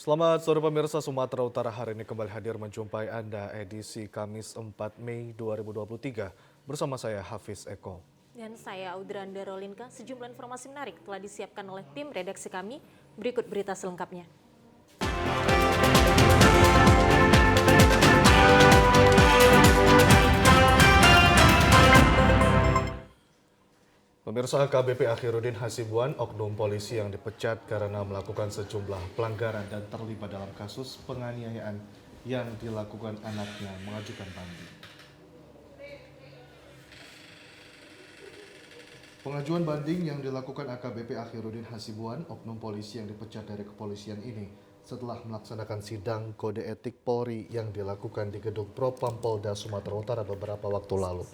Selamat sore pemirsa. Sumatera Utara hari ini kembali hadir menjumpai Anda edisi Kamis 4 Mei 2023 bersama saya Hafiz Eko. Dan saya Audraanda Rolinka. Sejumlah informasi menarik telah disiapkan oleh tim redaksi kami. Berikut berita selengkapnya. Pemirsa, AKBP Akhirudin Hasibuan, oknum polisi yang dipecat karena melakukan sejumlah pelanggaran dan terlibat dalam kasus penganiayaan yang dilakukan anaknya, mengajukan banding. Pengajuan banding yang dilakukan AKBP Akhirudin Hasibuan, oknum polisi yang dipecat dari kepolisian ini, setelah melaksanakan sidang kode etik Polri yang dilakukan di gedung Propam Polda Sumatera Utara beberapa waktu lalu.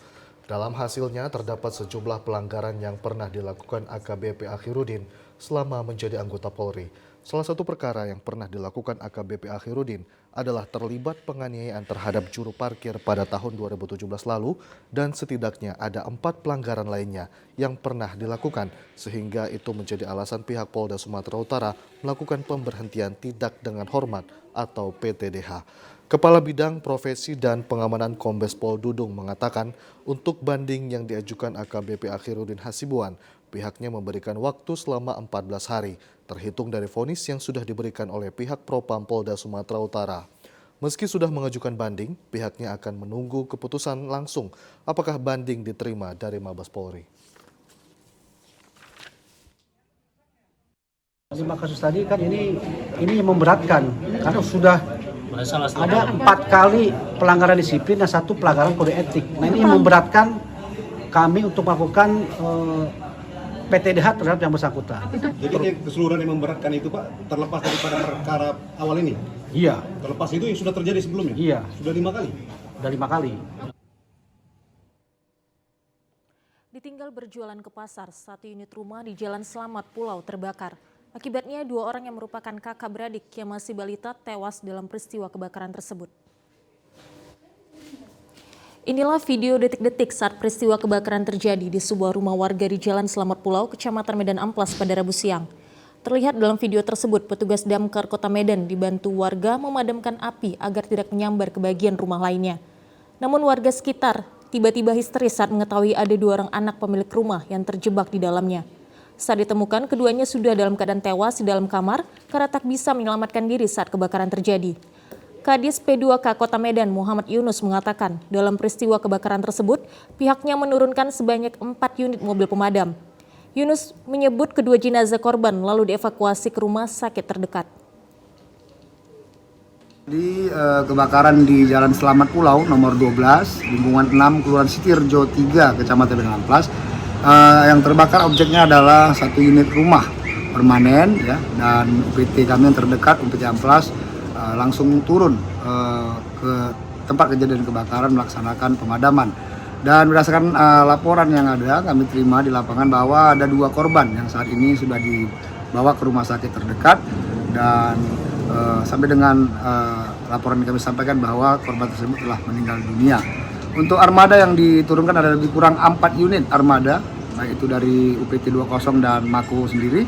Dalam hasilnya terdapat sejumlah pelanggaran yang pernah dilakukan AKBP Akhirudin selama menjadi anggota Polri. Salah satu perkara yang pernah dilakukan AKBP Akhirudin adalah terlibat penganiayaan terhadap juru parkir pada tahun 2017 lalu dan setidaknya ada 4 pelanggaran lainnya yang pernah dilakukan sehingga itu menjadi alasan pihak Polda Sumatera Utara melakukan pemberhentian tidak dengan hormat atau PTDH. Kepala Bidang Profesi dan Pengamanan Kombes Pol Dudung mengatakan untuk banding yang diajukan AKBP Akhirudin Hasibuan, pihaknya memberikan waktu selama 14 hari, terhitung dari vonis yang sudah diberikan oleh pihak Propam Polda Sumatera Utara. Meski sudah mengajukan banding, pihaknya akan menunggu keputusan langsung apakah banding diterima dari Mabes Polri. 5 kasus tadi kan ini memberatkan karena sudah ada 4 kali pelanggaran disiplin dan 1 pelanggaran kode etik. Nah ini memberatkan kami untuk melakukan PTDH terhadap yang bersangkutan. Jadi keseluruhan yang memberatkan itu Pak terlepas daripada perkara awal ini? Iya. Terlepas itu yang sudah terjadi sebelumnya? Iya. Sudah 5 kali? Sudah 5 kali. Ditinggal berjualan ke pasar, 1 unit rumah di Jalan Selamat Pulau terbakar. Akibatnya 2 orang yang merupakan kakak beradik yang masih balita tewas dalam peristiwa kebakaran tersebut. Inilah video detik-detik saat peristiwa kebakaran terjadi di sebuah rumah warga di Jalan Selamat Pulau, Kecamatan Medan Amplas pada Rabu siang. Terlihat dalam video tersebut, petugas damkar Kota Medan dibantu warga memadamkan api agar tidak menyambar ke bagian rumah lainnya. Namun warga sekitar tiba-tiba histeris saat mengetahui ada 2 orang anak pemilik rumah yang terjebak di dalamnya. Saat ditemukan, keduanya sudah dalam keadaan tewas di dalam kamar karena tak bisa menyelamatkan diri saat kebakaran terjadi. Kadis P2K Kota Medan Muhammad Yunus mengatakan dalam peristiwa kebakaran tersebut, pihaknya menurunkan sebanyak 4 unit mobil pemadam. Yunus menyebut kedua jenazah korban lalu dievakuasi ke rumah sakit terdekat. Di kebakaran di Jalan Selamat Pulau nomor 12, lingkungan 6, Kelurahan Sitirjo 3, Kecamatan Medan Amplas. Yang terbakar objeknya adalah 1 unit rumah permanen ya, dan UPT kami yang terdekat, UPT Amplas, langsung turun ke tempat kejadian kebakaran melaksanakan pemadaman. Dan berdasarkan laporan yang ada kami terima di lapangan bahwa ada 2 korban yang saat ini sudah dibawa ke rumah sakit terdekat dan sampai dengan laporan yang kami sampaikan bahwa korban tersebut telah meninggal dunia. Untuk armada yang diturunkan ada lebih kurang 4 unit armada, baik itu dari UPT 20 dan Mako sendiri.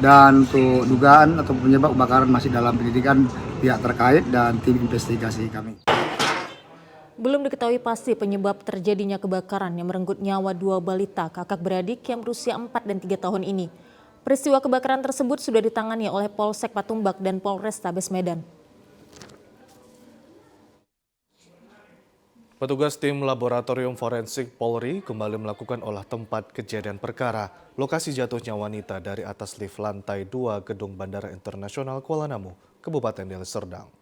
Dan untuk dugaan atau penyebab kebakaran masih dalam penyelidikan pihak terkait dan tim investigasi kami. Belum diketahui pasti penyebab terjadinya kebakaran yang merenggut nyawa 2 balita kakak beradik yang berusia 4 dan 3 tahun ini. Peristiwa kebakaran tersebut sudah ditangani oleh Polsek Patumbak dan Polrestabes Medan. Petugas tim Laboratorium Forensik Polri kembali melakukan olah tempat kejadian perkara lokasi jatuhnya wanita dari atas lift lantai 2 Gedung Bandara Internasional Kuala Namu, Kabupaten Deli Serdang.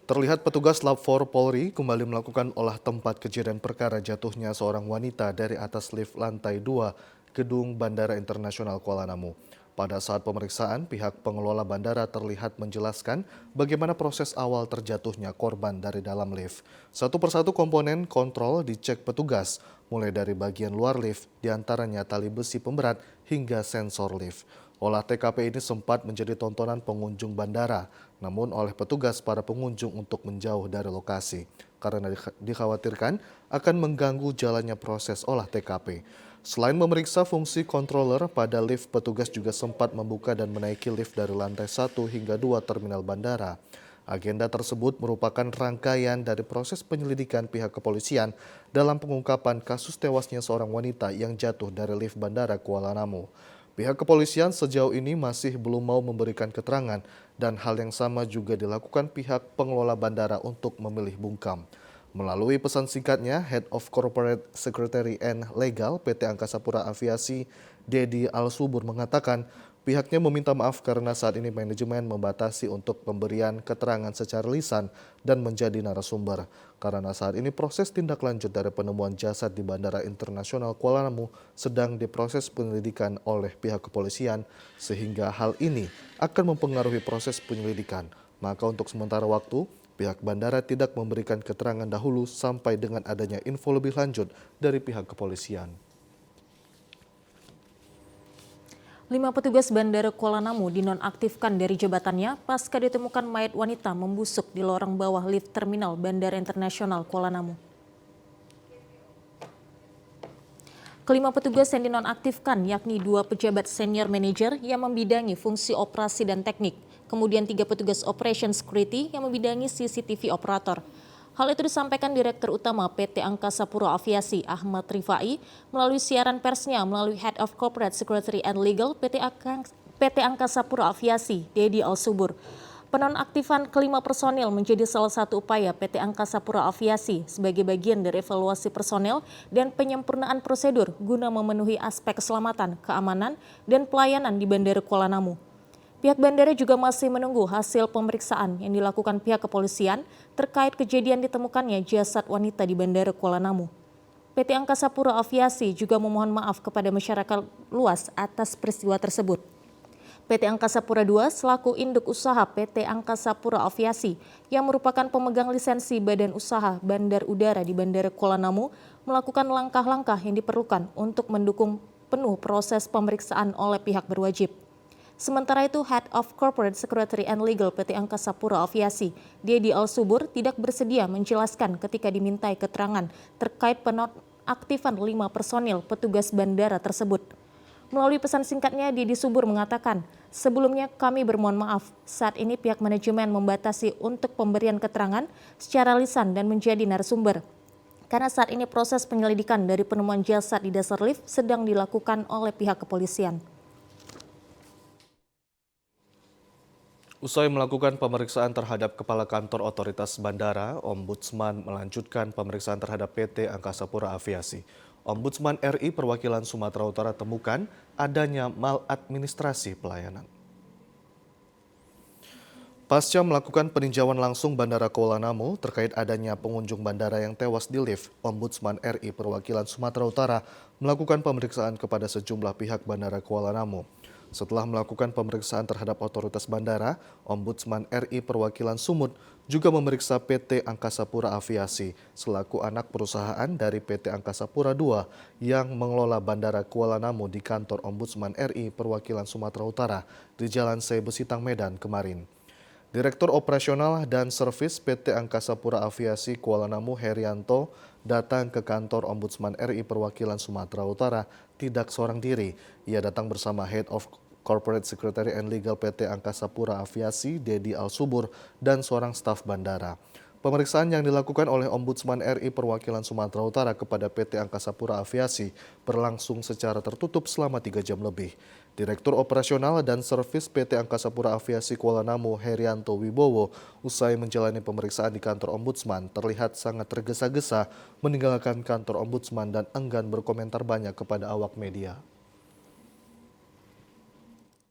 Terlihat petugas Lab 4 Polri kembali melakukan olah tempat kejadian perkara jatuhnya seorang wanita dari atas lift lantai 2 Gedung Bandara Internasional Kuala Namu. Pada saat pemeriksaan, pihak pengelola bandara terlihat menjelaskan bagaimana proses awal terjatuhnya korban dari dalam lift. Satu persatu komponen kontrol dicek petugas, mulai dari bagian luar lift, diantaranya tali besi pemberat hingga sensor lift. Olah TKP ini sempat menjadi tontonan pengunjung bandara, namun oleh petugas para pengunjung untuk menjauh dari lokasi, karena dikhawatirkan akan mengganggu jalannya proses olah TKP. Selain memeriksa fungsi controller pada lift, petugas juga sempat membuka dan menaiki lift dari lantai 1 hingga 2 terminal bandara. Agenda tersebut merupakan rangkaian dari proses penyelidikan pihak kepolisian dalam pengungkapan kasus tewasnya seorang wanita yang jatuh dari lift bandara Kuala Namu. Pihak kepolisian sejauh ini masih belum mau memberikan keterangan dan hal yang sama juga dilakukan pihak pengelola bandara untuk memilih bungkam. Melalui pesan singkatnya, Head of Corporate Secretary and Legal PT Angkasa Pura Aviasi, Dedi Al-Subur mengatakan pihaknya meminta maaf karena saat ini manajemen membatasi untuk pemberian keterangan secara lisan dan menjadi narasumber. Karena saat ini proses tindak lanjut dari penemuan jasad di Bandara Internasional Kuala Namu sedang diproses penyelidikan oleh pihak kepolisian, sehingga hal ini akan mempengaruhi proses penyelidikan. Maka untuk sementara waktu, pihak bandara tidak memberikan keterangan dahulu sampai dengan adanya info lebih lanjut dari pihak kepolisian. 5 petugas Bandara Kuala Namu dinonaktifkan dari jabatannya pasca ditemukan mayat wanita membusuk di lorong bawah lift terminal Bandara Internasional Kuala Namu. Kelima petugas yang dinonaktifkan yakni 2 pejabat senior manajer yang membidangi fungsi operasi dan teknik, kemudian 3 petugas operation security yang membidangi CCTV operator. Hal itu disampaikan Direktur Utama PT Angkasa Pura Aviasi Ahmad Rifai melalui siaran persnya melalui Head of Corporate Secretary and Legal PT Angkasa Pura Aviasi Dedi Al-Subur. Penonaktifan kelima personil menjadi salah satu upaya PT Angkasa Pura Aviasi sebagai bagian dari evaluasi personel dan penyempurnaan prosedur guna memenuhi aspek keselamatan, keamanan, dan pelayanan di Bandara Kuala Namu. Pihak bandara juga masih menunggu hasil pemeriksaan yang dilakukan pihak kepolisian terkait kejadian ditemukannya jasad wanita di Bandara Kuala Namu. PT Angkasa Pura Aviasi juga memohon maaf kepada masyarakat luas atas peristiwa tersebut. PT Angkasa Pura II selaku induk usaha PT Angkasa Pura Aviasi yang merupakan pemegang lisensi badan usaha bandar udara di Bandara Kuala Namu melakukan langkah-langkah yang diperlukan untuk mendukung penuh proses pemeriksaan oleh pihak berwajib. Sementara itu, Head of Corporate Secretary and Legal PT Angkasa Pura Aviasi, Dedi Al-Subur, tidak bersedia menjelaskan ketika dimintai keterangan terkait penonaktifan 5 personil petugas bandara tersebut. Melalui pesan singkatnya, Dedi Subur mengatakan, sebelumnya kami bermohon maaf, saat ini pihak manajemen membatasi untuk pemberian keterangan secara lisan dan menjadi narasumber. Karena saat ini proses penyelidikan dari penemuan jasad di dasar lift sedang dilakukan oleh pihak kepolisian. Usai melakukan pemeriksaan terhadap Kepala Kantor Otoritas Bandara, Ombudsman melanjutkan pemeriksaan terhadap PT Angkasa Pura Aviasi. Ombudsman RI Perwakilan Sumatera Utara temukan adanya maladministrasi pelayanan. Pasca melakukan peninjauan langsung Bandara Kuala Namu terkait adanya pengunjung bandara yang tewas di lift, Ombudsman RI Perwakilan Sumatera Utara melakukan pemeriksaan kepada sejumlah pihak Bandara Kuala Namu. Setelah melakukan pemeriksaan terhadap otoritas bandara, Ombudsman RI Perwakilan Sumut juga memeriksa PT Angkasa Pura Aviasi selaku anak perusahaan dari PT Angkasa Pura II yang mengelola Bandara Kuala Namu di kantor Ombudsman RI Perwakilan Sumatera Utara di Jalan C. Besitang, Medan kemarin. Direktur Operasional dan Servis PT Angkasa Pura Aviasi Kuala Namu Herianto datang ke kantor Ombudsman RI Perwakilan Sumatera Utara tidak seorang diri. Ia datang bersama Head of Corporate Secretary and Legal PT Angkasa Pura Aviasi Dedi Al-Subur dan seorang staf bandara. Pemeriksaan yang dilakukan oleh Ombudsman RI Perwakilan Sumatera Utara kepada PT Angkasa Pura Aviasi berlangsung secara tertutup selama 3 jam lebih. Direktur Operasional dan Servis PT Angkasa Pura Aviasi Kuala Namu Herianto Wibowo usai menjalani pemeriksaan di kantor Ombudsman terlihat sangat tergesa-gesa meninggalkan kantor Ombudsman dan enggan berkomentar banyak kepada awak media.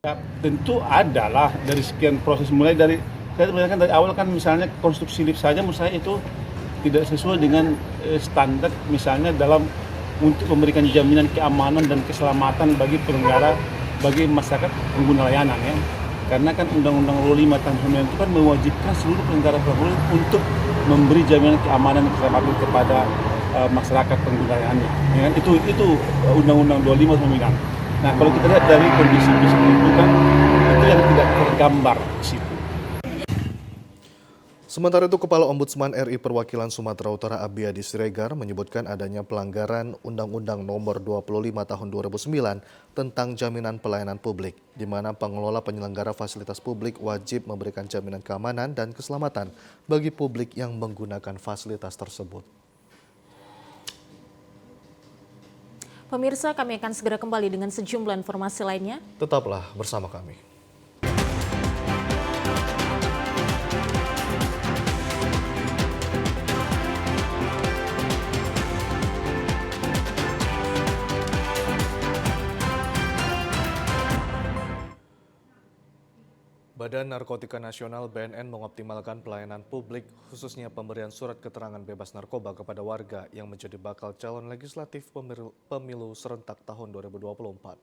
Ya, tentu adalah dari sekian proses mulai dari saya melihatkan dari awal kan misalnya konstruksi lift saja menurut saya itu tidak sesuai dengan standar misalnya dalam untuk memberikan jaminan keamanan dan keselamatan bagi pengguna, bagi masyarakat pengguna layanan ya. Karena kan Undang-Undang 5 tahun 19 itu kan mewajibkan seluruh penyelenggara publik untuk memberi jaminan keamanan dan keselamatan kepada masyarakat pengguna layanannya. Ya, itu Undang-Undang 25 tahun 19. Nah, kalau kita lihat dari kondisi itu kan itu yang tidak tergambar di situ. Sementara itu, Kepala Ombudsman RI Perwakilan Sumatera Utara Abiyadi Siregar menyebutkan adanya pelanggaran Undang-Undang Nomor 25 Tahun 2009 tentang jaminan pelayanan publik, di mana pengelola penyelenggara fasilitas publik wajib memberikan jaminan keamanan dan keselamatan bagi publik yang menggunakan fasilitas tersebut. Pemirsa, kami akan segera kembali dengan sejumlah informasi lainnya. Tetaplah bersama kami. Badan Narkotika Nasional (BNN) mengoptimalkan pelayanan publik, khususnya pemberian surat keterangan bebas narkoba kepada warga yang menjadi bakal calon legislatif pemilu serentak tahun 2024.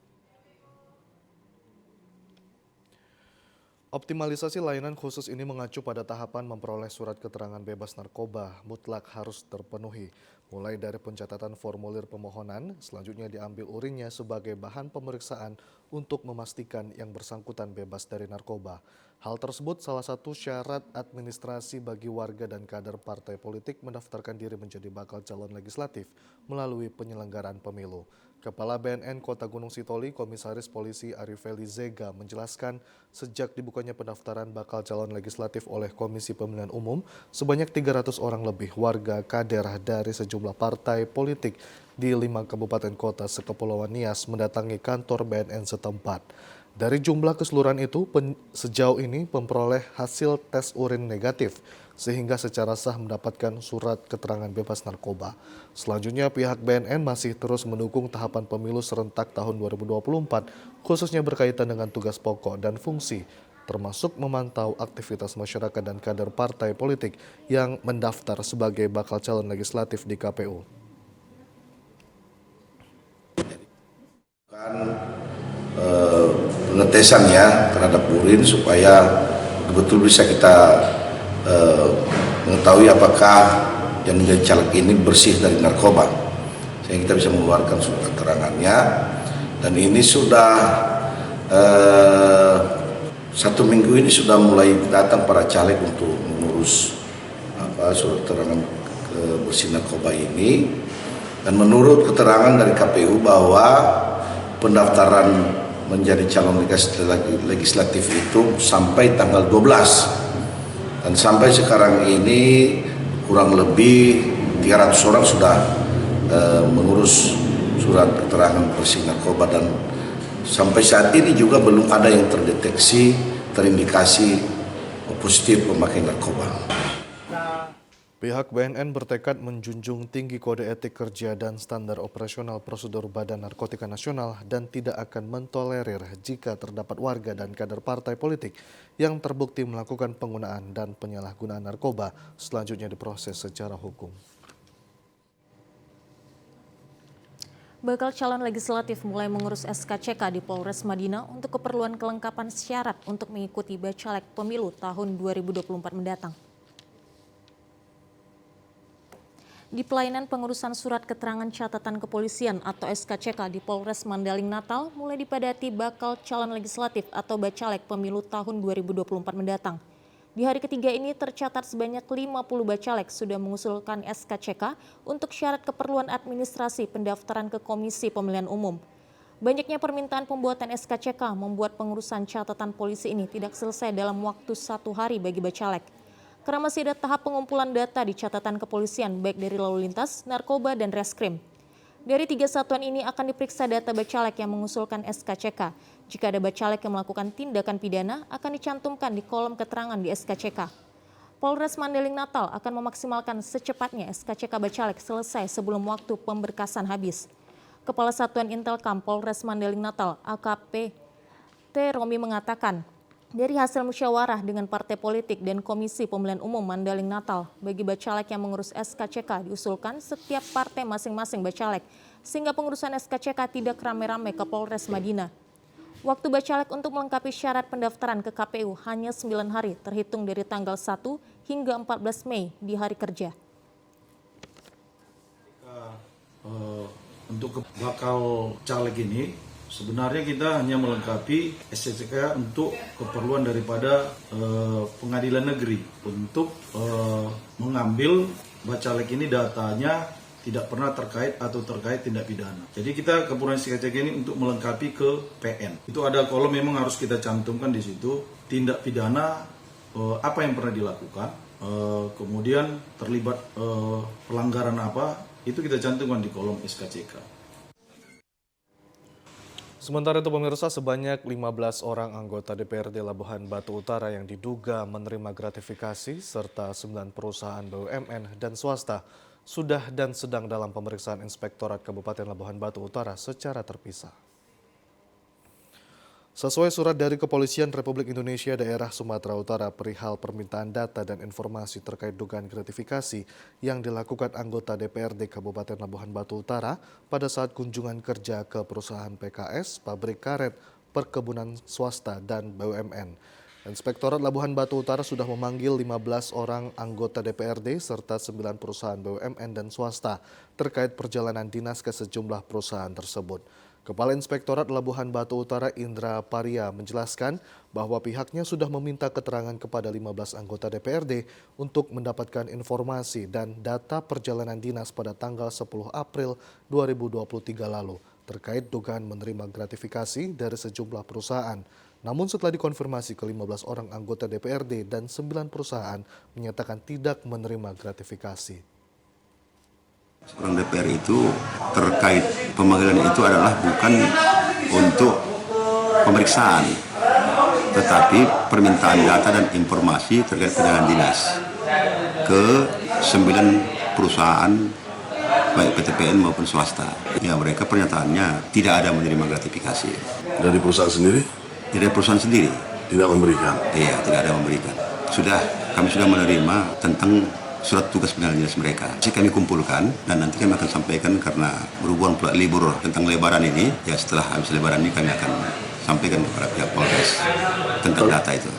Optimalisasi layanan khusus ini mengacu pada tahapan memperoleh surat keterangan bebas narkoba mutlak harus terpenuhi, mulai dari pencatatan formulir pemohonan, selanjutnya diambil urinnya sebagai bahan pemeriksaan untuk memastikan yang bersangkutan bebas dari narkoba. Hal tersebut salah satu syarat administrasi bagi warga dan kader partai politik mendaftarkan diri menjadi bakal calon legislatif melalui penyelenggaraan pemilu. Kepala BNN Kota Gunung Sitoli, Komisaris Polisi Arifeli Zega menjelaskan sejak dibukanya pendaftaran bakal calon legislatif oleh Komisi Pemilihan Umum, sebanyak 300 orang lebih warga kader dari sejumlah partai politik di 5 kabupaten kota sekepulauan Nias mendatangi kantor BNN setempat. Dari jumlah keseluruhan itu, sejauh ini memperoleh hasil tes urin negatif, sehingga secara sah mendapatkan surat keterangan bebas narkoba. Selanjutnya, pihak BNN masih terus mendukung tahapan pemilu serentak tahun 2024, khususnya berkaitan dengan tugas pokok dan fungsi, termasuk memantau aktivitas masyarakat dan kader partai politik yang mendaftar sebagai bakal calon legislatif di KPU. Pengetesannya terhadap urin supaya betul bisa kita mengetahui apakah yang menjadi caleg ini bersih dari narkoba, sehingga kita bisa mengeluarkan surat keterangannya. Dan ini sudah 1 minggu ini sudah mulai datang para caleg untuk mengurus surat keterangan bersih narkoba ini. Dan menurut keterangan dari KPU bahwa pendaftaran menjadi calon legislatif itu sampai tanggal 12, dan sampai sekarang ini kurang lebih 300 orang sudah mengurus surat keterangan bersih narkoba, dan sampai saat ini juga belum ada yang terindikasi positif pemakai narkoba. Pihak BNN bertekad menjunjung tinggi kode etik kerja dan standar operasional prosedur Badan Narkotika Nasional dan tidak akan mentolerir jika terdapat warga dan kader partai politik yang terbukti melakukan penggunaan dan penyalahgunaan narkoba, selanjutnya diproses secara hukum. Bakal calon legislatif mulai mengurus SKCK di Polres Madinah untuk keperluan kelengkapan syarat untuk mengikuti Bacalek Pemilu tahun 2024 mendatang. Di pelayanan pengurusan surat keterangan catatan kepolisian atau SKCK di Polres Mandaling Natal mulai dipadati bakal calon legislatif atau Bacalek Pemilu tahun 2024 mendatang. Di hari ketiga ini tercatat sebanyak 50 bacalek sudah mengusulkan SKCK untuk syarat keperluan administrasi pendaftaran ke Komisi Pemilihan Umum. Banyaknya permintaan pembuatan SKCK membuat pengurusan catatan polisi ini tidak selesai dalam waktu 1 hari bagi bacalek. Karena masih ada tahap pengumpulan data di catatan kepolisian baik dari lalu lintas, narkoba, dan reskrim. Dari 3 satuan ini akan diperiksa data bacalek yang mengusulkan SKCK. Jika ada bacalek yang melakukan tindakan pidana, akan dicantumkan di kolom keterangan di SKCK. Polres Mandaling Natal akan memaksimalkan secepatnya SKCK bacalek selesai sebelum waktu pemberkasan habis. Kepala Satuan Intelkam Polres Mandaling Natal, AKP T. Romi mengatakan, dari hasil musyawarah dengan partai politik dan Komisi Pemilihan Umum Mandaling Natal, bagi bacalek yang mengurus SKCK diusulkan setiap partai masing-masing bacalek, sehingga pengurusan SKCK tidak rame-rame ke Polres Madinah. Waktu bacalek untuk melengkapi syarat pendaftaran ke KPU hanya 9 hari, terhitung dari tanggal 1 hingga 14 Mei di hari kerja. Untuk bakal caleg ini Sebenarnya kita hanya melengkapi SCCK untuk keperluan daripada pengadilan negeri untuk mengambil bacalek ini datanya tidak pernah terkait atau terkait tindak pidana. Jadi kita keperluan SCCK ini untuk melengkapi ke PN. Itu ada kolom memang harus kita cantumkan di situ tindak pidana apa yang pernah dilakukan, kemudian terlibat pelanggaran apa, itu kita cantumkan di kolom SKCK. Sementara itu pemirsa, sebanyak 15 orang anggota DPRD Labuhan Batu Utara yang diduga menerima gratifikasi serta 9 perusahaan BUMN dan swasta sudah dan sedang dalam pemeriksaan Inspektorat Kabupaten Labuhan Batu Utara secara terpisah. Sesuai surat dari Kepolisian Republik Indonesia Daerah Sumatera Utara perihal permintaan data dan informasi terkait dugaan gratifikasi yang dilakukan anggota DPRD Kabupaten Labuhan Batu Utara pada saat kunjungan kerja ke perusahaan PKS, pabrik karet, perkebunan swasta, dan BUMN. Inspektorat Labuhan Batu Utara sudah memanggil 15 orang anggota DPRD serta 9 perusahaan BUMN dan swasta terkait perjalanan dinas ke sejumlah perusahaan tersebut. Kepala Inspektorat Labuhan Batu Utara Indra Paria menjelaskan bahwa pihaknya sudah meminta keterangan kepada 15 anggota DPRD untuk mendapatkan informasi dan data perjalanan dinas pada tanggal 10 April 2023 lalu terkait dugaan menerima gratifikasi dari sejumlah perusahaan. Namun setelah dikonfirmasi ke 15 orang anggota DPRD dan 9 perusahaan menyatakan tidak menerima gratifikasi. Orang DPR itu terkait pemanggilan itu adalah bukan untuk pemeriksaan, tetapi permintaan data dan informasi terkait perjalanan dinas ke 9 perusahaan baik PTPN maupun swasta. Ya, mereka pernyataannya tidak ada menerima gratifikasi. Dari perusahaan sendiri? Dari perusahaan sendiri. Tidak memberikan? Iya, tidak ada memberikan. Kami sudah menerima tentang surat tugas perjalanan dinas mereka. Jadi kami kumpulkan dan nanti kami akan sampaikan karena berhubungan pula libur tentang lebaran ini. Ya setelah habis lebaran ini kami akan sampaikan kepada pihak Polres tentang data itu.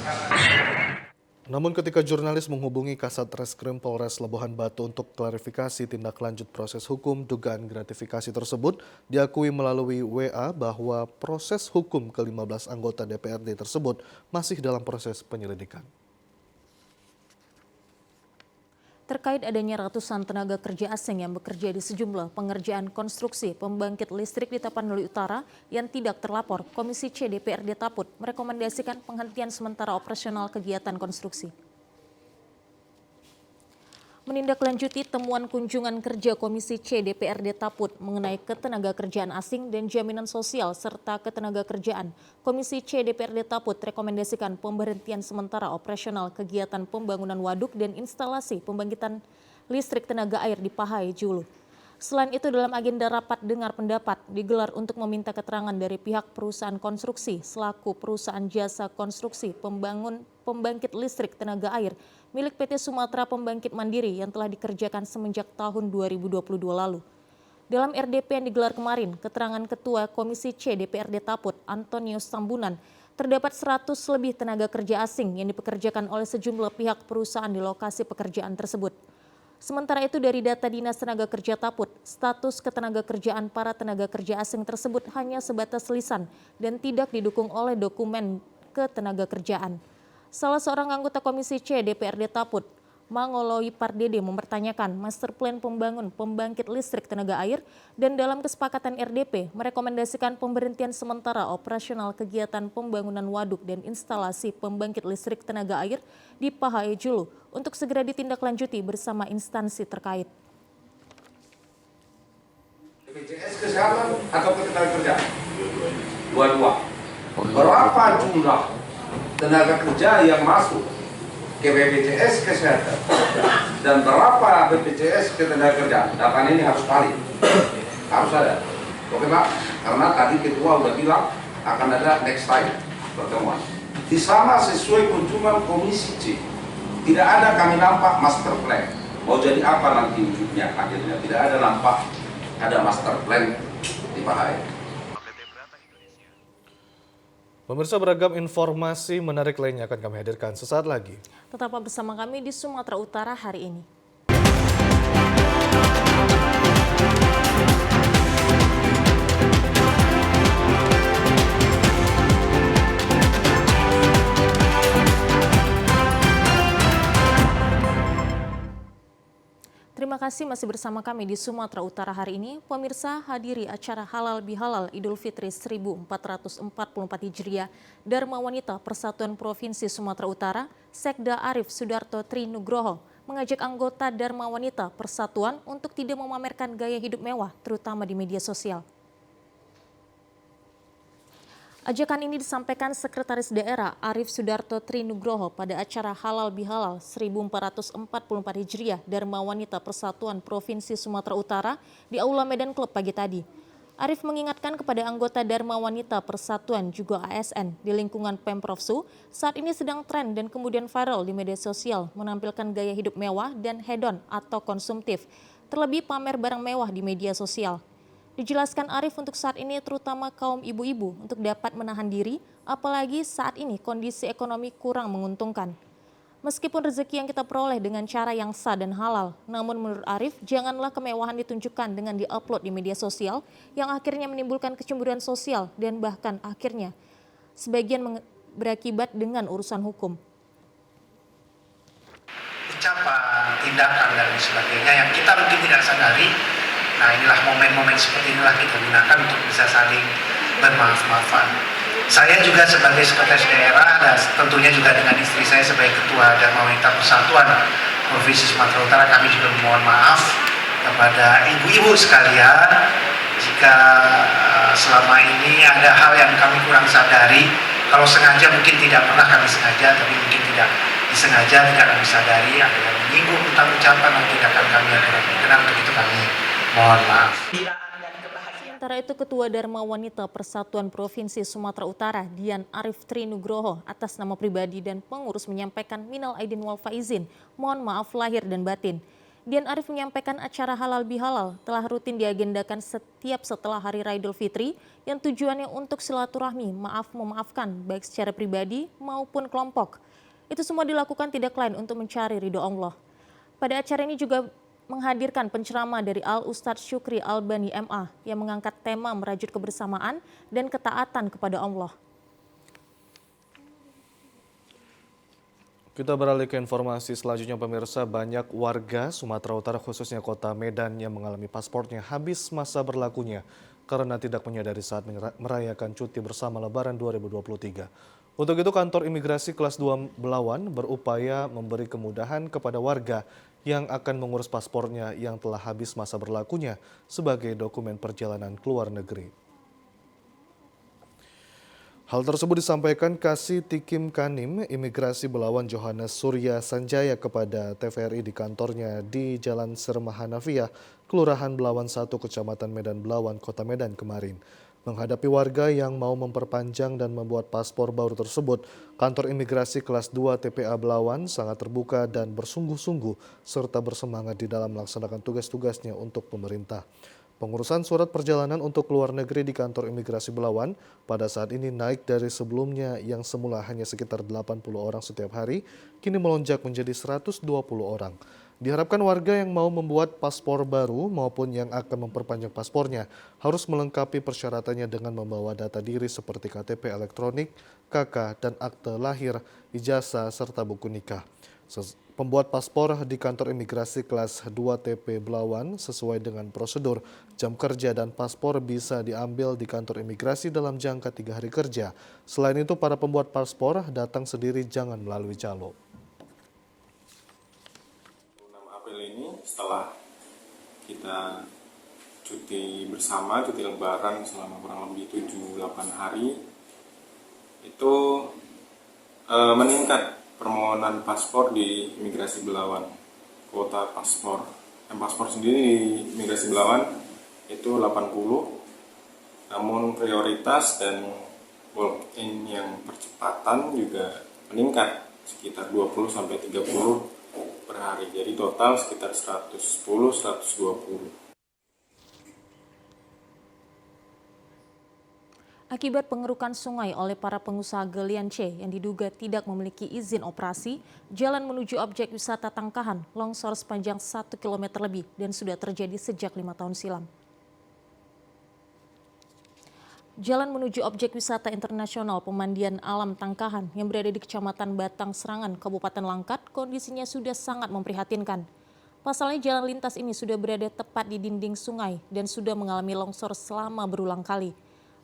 Namun ketika jurnalis menghubungi Kasat Reskrim Polres Labuhan Batu untuk klarifikasi tindak lanjut proses hukum dugaan gratifikasi tersebut, diakui melalui WA bahwa proses hukum ke-15 anggota DPRD tersebut masih dalam proses penyelidikan. Terkait adanya ratusan tenaga kerja asing yang bekerja di sejumlah pengerjaan konstruksi pembangkit listrik di Tapanuli Utara yang tidak terlapor, Komisi C DPRD Taput merekomendasikan penghentian sementara operasional kegiatan konstruksi. Menindaklanjuti temuan kunjungan kerja Komisi C DPRD Taput mengenai ketenaga kerjaan asing dan jaminan sosial serta ketenaga kerjaan, Komisi C DPRD Taput rekomendasikan pemberhentian sementara operasional kegiatan pembangunan waduk dan instalasi pembangkitan listrik tenaga air di Pahai Julu. Selain itu, dalam agenda rapat dengar pendapat digelar untuk meminta keterangan dari pihak perusahaan konstruksi selaku perusahaan jasa konstruksi pembangkit listrik tenaga air milik PT Sumatera Pembangkit Mandiri yang telah dikerjakan semenjak tahun 2022 lalu. Dalam RDP yang digelar kemarin, keterangan Ketua Komisi C DPRD Taput, Antonius Tambunan, terdapat 100 lebih tenaga kerja asing yang dipekerjakan oleh sejumlah pihak perusahaan di lokasi pekerjaan tersebut. Sementara itu, dari data Dinas Tenaga Kerja Taput, status ketenaga kerjaan para tenaga kerja asing tersebut hanya sebatas lisan dan tidak didukung oleh dokumen ketenaga kerjaan. Salah seorang anggota Komisi C DPRD Taput, Mangoloi Pardede, mempertanyakan master plan pembangun pembangkit listrik tenaga air dan dalam kesepakatan RDP merekomendasikan pemberhentian sementara operasional kegiatan pembangunan waduk dan instalasi pembangkit listrik tenaga air di Pahai Julu untuk segera ditindaklanjuti bersama instansi terkait. BPJS Kesehatan atau ketenaga kerja? Dua-dua. Berapa jumlah tenaga kerja yang masuk ke BPJS Kesehatan dan berapa BPJS ketenaga kerja? Data ini harus valid, harus ada. Oke Pak, karena tadi Ketua udah bilang akan ada next time pertemuan. Di sana sesuai kunjungan Komisi C, tidak ada kami nampak master plan. Mau jadi apa nanti wujudnya akhirnya? Tidak ada nampak ada master plan di Pahai. Pemirsa, beragam informasi menarik lainnya akan kami hadirkan sesaat lagi. Tetaplah bersama kami di Sumatera Utara hari ini. kasih masih bersama kami di Sumatera Utara hari ini. Pemirsa, hadiri acara Halal Bihalal Idul Fitri 1444 Hijriah Dharma Wanita Persatuan Provinsi Sumatera Utara, Sekda Arif Sudarto Trinugroho mengajak anggota Dharma Wanita Persatuan untuk tidak memamerkan gaya hidup mewah, terutama di media sosial. Ajakan ini disampaikan Sekretaris Daerah Arif Sudarto Trinugroho pada acara Halal Bihalal 1444 Hijriah Dharma Wanita Persatuan Provinsi Sumatera Utara di Aula Medan Club pagi tadi. Arif mengingatkan kepada anggota Dharma Wanita Persatuan juga ASN di lingkungan Pemprov Su saat ini sedang tren dan kemudian viral di media sosial menampilkan gaya hidup mewah dan hedon atau konsumtif, terlebih pamer barang mewah di media sosial. Dijelaskan Arif untuk saat ini terutama kaum ibu-ibu untuk dapat menahan diri, apalagi saat ini kondisi ekonomi kurang menguntungkan. Meskipun rezeki yang kita peroleh dengan cara yang sah dan halal, namun menurut Arif, janganlah kemewahan ditunjukkan dengan diupload di media sosial yang akhirnya menimbulkan kecemburuan sosial dan bahkan akhirnya sebagian berakibat dengan urusan hukum. Ucapan, tindakan, dan sebagainya yang kita mungkin tidak sadari. Nah, inilah momen-momen seperti inilah kita gunakan untuk bisa saling bermaaf-maafan. Saya juga sebagai sekretaris daerah dan tentunya juga dengan istri saya sebagai ketua Dharma Wanita Persatuan Provinsi Sumatera Utara, kami juga memohon maaf kepada ibu-ibu sekalian jika selama ini ada hal yang kami kurang sadari. Kalau sengaja mungkin tidak pernah kami sengaja, tapi mungkin tidak disengaja, tidak kami sadari ada yang menyinggung tentang ucapan dan tindakan kami yang kurang berkenan. Untuk itu kami mohon maaf. Sementara itu Ketua Dharma Wanita Persatuan Provinsi Sumatera Utara Dian Arif Trinugroho atas nama pribadi dan pengurus menyampaikan minal aidin wal faizin, mohon maaf lahir dan batin. Dian Arif menyampaikan acara Halal Bihalal telah rutin diagendakan setiap setelah Hari Raya Idul Fitri yang tujuannya untuk silaturahmi, memaafkan baik secara pribadi maupun kelompok. Itu semua dilakukan tidak lain untuk mencari ridho Allah. Pada acara ini juga menghadirkan penceramah dari Al-Ustadz Syukri Albani MA yang mengangkat tema merajut kebersamaan dan ketaatan kepada Allah. Kita beralih ke informasi selanjutnya pemirsa, banyak warga Sumatera Utara khususnya kota Medan yang mengalami paspornya habis masa berlakunya karena tidak menyadari saat merayakan cuti bersama Lebaran 2023. Untuk itu kantor imigrasi kelas 2 Belawan berupaya memberi kemudahan kepada warga yang akan mengurus paspornya yang telah habis masa berlakunya sebagai dokumen perjalanan ke luar negeri. Hal tersebut disampaikan Kasih Tikim Kanim Imigrasi Belawan Johannes Surya Sanjaya kepada TVRI di kantornya di Jalan Serma Hanafiah, Kelurahan Belawan 1, Kecamatan Medan Belawan, Kota Medan kemarin. Menghadapi warga yang mau memperpanjang dan membuat paspor baru tersebut, kantor imigrasi kelas 2 TPA Belawan sangat terbuka dan bersungguh-sungguh serta bersemangat di dalam melaksanakan tugas-tugasnya untuk pemerintah. Pengurusan surat perjalanan untuk luar negeri di kantor imigrasi Belawan pada saat ini naik dari sebelumnya yang semula hanya sekitar 80 orang setiap hari, kini melonjak menjadi 120 orang. Diharapkan warga yang mau membuat paspor baru maupun yang akan memperpanjang paspornya harus melengkapi persyaratannya dengan membawa data diri seperti KTP elektronik, KK, dan akte lahir, ijazah, serta buku nikah. Pembuat paspor di kantor imigrasi kelas 2 TP Belawan sesuai dengan prosedur, jam kerja dan paspor bisa diambil di kantor imigrasi dalam jangka 3 hari kerja. Selain itu, para pembuat paspor datang sendiri, jangan melalui calo. 6 April ini setelah kita cuti bersama, cuti lebaran selama kurang lebih 7-8 hari, itu meningkat permohonan paspor di imigrasi Belawan, kuota paspor. Yang paspor sendiri di imigrasi Belawan itu 80, namun prioritas dan walk-in yang percepatan juga meningkat sekitar 20-30 per hari. Jadi total sekitar 110-120. Akibat pengerukan sungai oleh para pengusaha galian C yang diduga tidak memiliki izin operasi, jalan menuju objek wisata Tangkahan longsor sepanjang 1 km lebih dan sudah terjadi sejak 5 tahun silam. Jalan menuju objek wisata internasional pemandian alam Tangkahan yang berada di Kecamatan Batang Serangan, Kabupaten Langkat, kondisinya sudah sangat memprihatinkan. Pasalnya jalan lintas ini sudah berada tepat di dinding sungai dan sudah mengalami longsor selama berulang kali.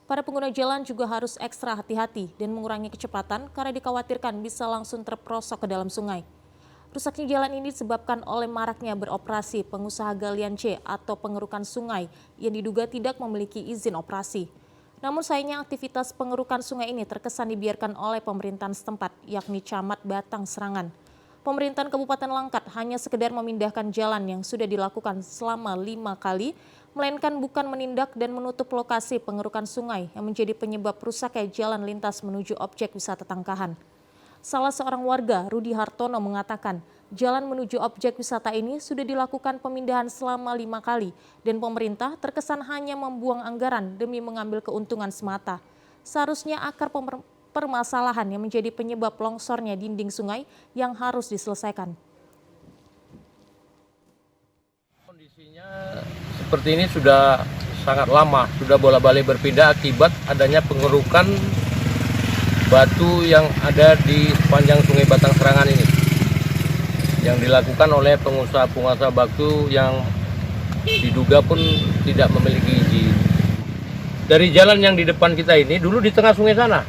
Para pengguna jalan juga harus ekstra hati-hati dan mengurangi kecepatan karena dikhawatirkan bisa langsung terperosok ke dalam sungai. Rusaknya jalan ini disebabkan oleh maraknya beroperasi pengusaha galian C atau pengerukan sungai yang diduga tidak memiliki izin operasi. Namun sayangnya aktivitas pengerukan sungai ini terkesan dibiarkan oleh pemerintahan setempat, yakni Camat Batang Serangan. Pemerintahan Kabupaten Langkat hanya sekedar memindahkan jalan yang sudah dilakukan selama 5 kali, melainkan bukan menindak dan menutup lokasi pengerukan sungai yang menjadi penyebab rusaknya jalan lintas menuju objek wisata Tangkahan. Salah seorang warga, Rudi Hartono, mengatakan jalan menuju objek wisata ini sudah dilakukan pemindahan selama 5 kali dan pemerintah terkesan hanya membuang anggaran demi mengambil keuntungan semata. Seharusnya akar permasalahan yang menjadi penyebab longsornya dinding sungai yang harus diselesaikan. Kondisinya seperti ini sudah sangat lama, sudah bola-balik berpindah akibat adanya pengerukan batu yang ada di sepanjang Sungai Batang Serangan ini, yang dilakukan oleh pengusaha batu yang diduga pun tidak memiliki izin. Dari jalan yang di depan kita ini, dulu di tengah sungai sana,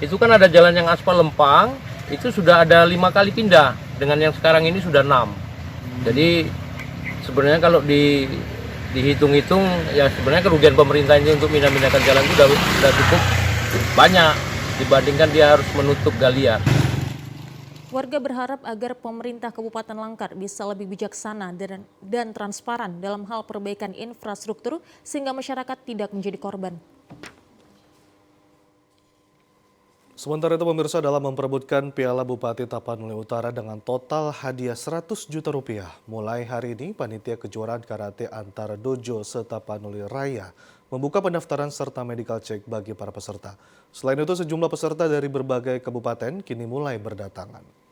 itu kan ada jalan yang aspal lempang, itu sudah ada 5 kali pindah, dengan yang sekarang ini sudah 6. Jadi sebenarnya kalau dihitung-hitung, ya sebenarnya kerugian pemerintah ini untuk pindah-pindahkan jalan itu sudah cukup banyak dibandingkan dia harus menutup galian. Warga berharap agar pemerintah Kabupaten Langkat bisa lebih bijaksana dan transparan dalam hal perbaikan infrastruktur sehingga masyarakat tidak menjadi korban. Sementara itu pemirsa, dalam memperebutkan Piala Bupati Tapanuli Utara dengan total hadiah 100 juta rupiah, mulai hari ini panitia kejuaraan karate antar dojo se-Tapanuli Raya membuka pendaftaran serta medical check bagi para peserta. Selain itu, sejumlah peserta dari berbagai kabupaten kini mulai berdatangan.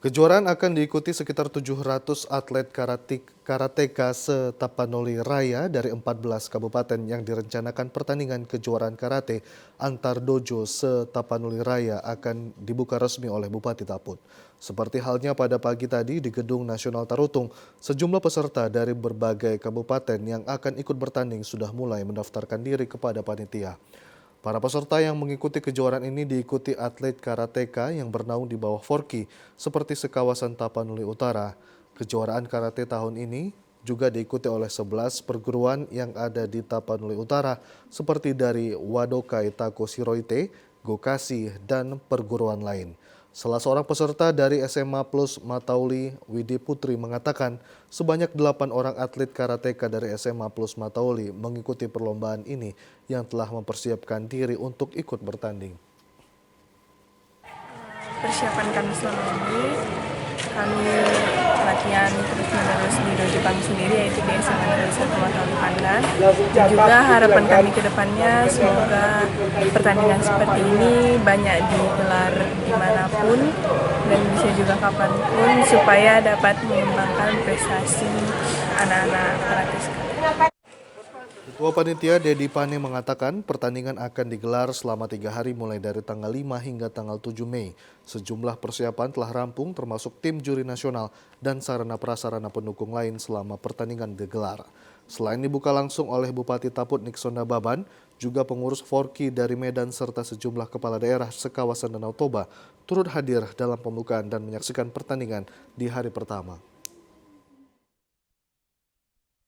Kejuaraan akan diikuti sekitar 700 atlet karateka se-Tapanuli Raya dari 14 kabupaten yang direncanakan pertandingan kejuaraan karate antar dojo se-Tapanuli Raya akan dibuka resmi oleh Bupati Taput. Seperti halnya pada pagi tadi di Gedung Nasional Tarutung, sejumlah peserta dari berbagai kabupaten yang akan ikut bertanding sudah mulai mendaftarkan diri kepada panitia. Para peserta yang mengikuti kejuaraan ini diikuti atlet karateka yang bernaung di bawah Forky seperti sekawasan Tapanuli Utara. Kejuaraan karate tahun ini juga diikuti oleh 11 perguruan yang ada di Tapanuli Utara seperti dari Wadokai Tako Siroite, Gokasi, dan perguruan lain. Salah seorang peserta dari SMA Plus Matauli, Widi Putri, mengatakan sebanyak 8 orang atlet karateka dari SMA Plus Matauli mengikuti perlombaan ini yang telah mempersiapkan diri untuk ikut bertanding. Persiapan kami selama ini, kami latihan terus-menerus di dojo kami sendiri, yaitu di SMA Negeri 1 Matauli Pandan. Dan juga harapan kami ke depannya semoga pertandingan seperti ini banyak digelar dimanapun dan bisa juga kapanpun supaya dapat mengembangkan prestasi anak-anak karate sekalian. Ketua Panitia Dedi Pane mengatakan pertandingan akan digelar selama 3 hari mulai dari tanggal 5 hingga tanggal 7 Mei. Sejumlah persiapan telah rampung termasuk tim juri nasional dan sarana-prasarana pendukung lain selama pertandingan digelar. Selain dibuka langsung oleh Bupati Taput Nixon Nababan, juga pengurus Forky dari Medan serta sejumlah kepala daerah sekawasan Danau Toba turut hadir dalam pembukaan dan menyaksikan pertandingan di hari pertama.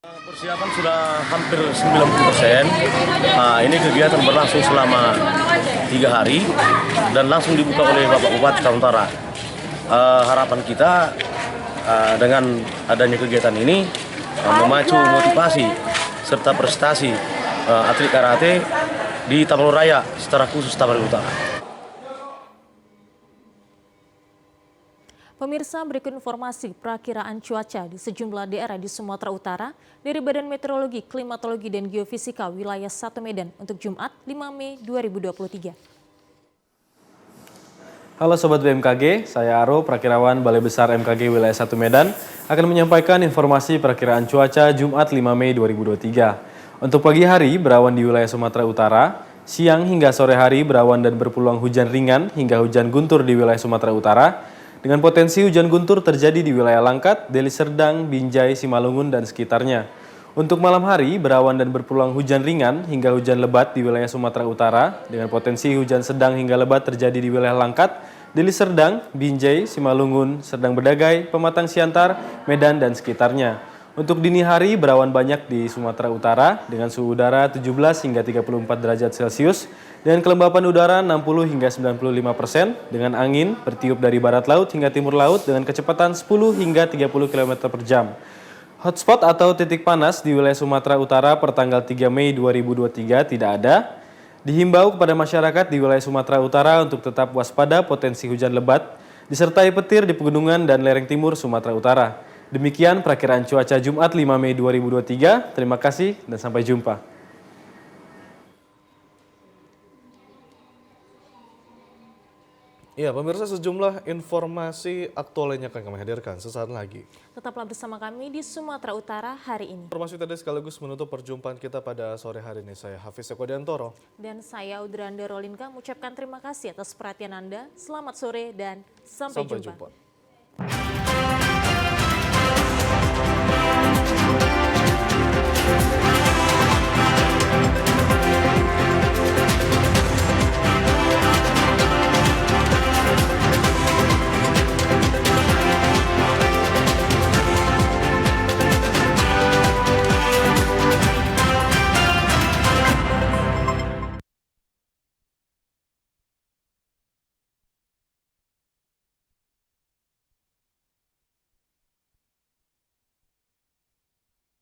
Persiapan sudah hampir 90%. Ini kegiatan berlangsung selama 3 hari dan langsung dibuka oleh Bapak Bupati Utara. Harapan kita dengan adanya kegiatan ini memacu motivasi serta prestasi atlet karate di Tapanuli Raya secara khusus Tapanuli Utara. Pemirsa, berikut informasi perakiraan cuaca di sejumlah daerah di Sumatera Utara dari Badan Meteorologi, Klimatologi, dan Geofisika wilayah 1 Medan untuk Jumat 5 Mei 2023. Halo Sobat BMKG, saya Aro, Prakirawan Balai Besar MKG wilayah 1 Medan, akan menyampaikan informasi perakiraan cuaca Jumat 5 Mei 2023. Untuk pagi hari, berawan di wilayah Sumatera Utara, siang hingga sore hari berawan dan berpeluang hujan ringan hingga hujan guntur di wilayah Sumatera Utara, dengan potensi hujan guntur terjadi di wilayah Langkat, Deli Serdang, Binjai, Simalungun, dan sekitarnya. Untuk malam hari, berawan dan berpeluang hujan ringan hingga hujan lebat di wilayah Sumatera Utara, dengan potensi hujan sedang hingga lebat terjadi di wilayah Langkat, Deli Serdang, Binjai, Simalungun, Serdang Bedagai, Pematang Siantar, Medan, dan sekitarnya. Untuk dini hari, berawan banyak di Sumatera Utara dengan suhu udara 17 hingga 34 derajat Celcius dan kelembapan udara 60 hingga 95% dengan angin bertiup dari barat laut hingga timur laut dengan kecepatan 10 hingga 30 km per jam. Hotspot atau titik panas di wilayah Sumatera Utara pertanggal 3 Mei 2023 tidak ada. Dihimbau kepada masyarakat di wilayah Sumatera Utara untuk tetap waspada potensi hujan lebat, disertai petir di pegunungan dan lereng timur Sumatera Utara. Demikian perakiraan cuaca Jumat 5 Mei 2023. Terima kasih dan sampai jumpa. Ya, pemirsa, sejumlah informasi aktual lainnya akan kami hadirkan sesaat lagi. Tetaplah bersama kami di Sumatera Utara hari ini. Informasi tadi sekaligus menutup perjumpaan kita pada sore hari ini. Saya Hafiz Eko Diantoro. Dan saya Udrando Rolinka mengucapkan terima kasih atas perhatian Anda. Selamat sore dan sampai jumpa.